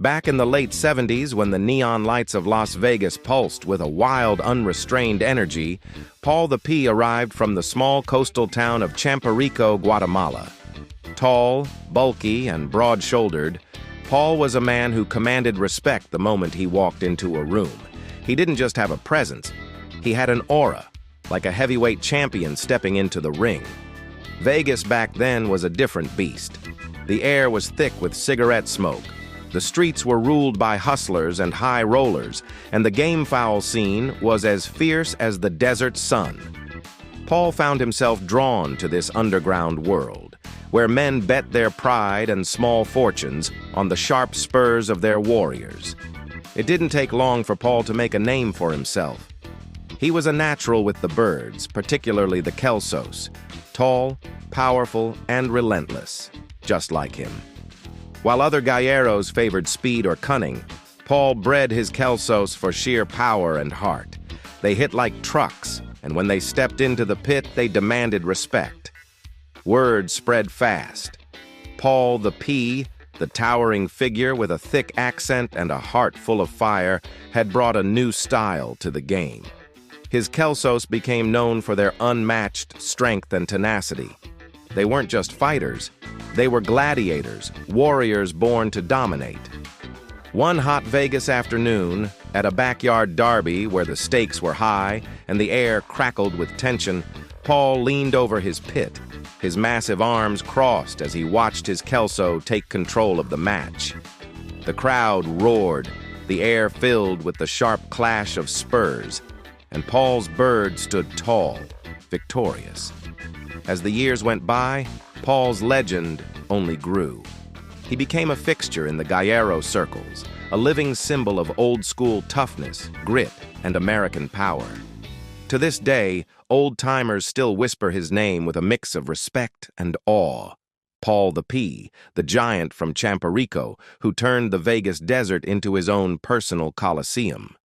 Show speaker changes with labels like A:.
A: Back in the late 70s, when the neon lights of Las Vegas pulsed with a wild, unrestrained energy, Paul the P arrived from the small coastal town of Champerico, Guatemala. Tall, bulky, and broad-shouldered, Paul was a man who commanded respect the moment he walked into a room. He didn't just have a presence, he had an aura, like a heavyweight champion stepping into the ring. Vegas back then was a different beast. The air was thick with cigarette smoke. The streets were ruled by hustlers and high rollers, and the game foul scene was as fierce as the desert sun. Paul found himself drawn to this underground world, where men bet their pride and small fortunes on the sharp spurs of their warriors. It didn't take long for Paul to make a name for himself. He was a natural with the birds, particularly the Kelsos, tall, powerful, and relentless, just like him. While other galleros favored speed or cunning, Paul bred his Kelsos for sheer power and heart. They hit like trucks, and when they stepped into the pit, they demanded respect. Word spread fast. Paul the P, the towering figure with a thick accent and a heart full of fire, had brought a new style to the game. His Kelsos became known for their unmatched strength and tenacity. They weren't just fighters, they were gladiators, warriors born to dominate. One hot Vegas afternoon, at a backyard derby where the stakes were high and the air crackled with tension, Paul leaned over his pit, his massive arms crossed as he watched his Kelso take control of the match. The crowd roared, the air filled with the sharp clash of spurs, and Paul's bird stood tall, victorious. As the years went by, Paul's legend only grew. He became a fixture in the gallero circles, a living symbol of old-school toughness, grit, and American power. To this day, old-timers still whisper his name with a mix of respect and awe. Paul the P, the giant from Champerico, who turned the Vegas desert into his own personal coliseum.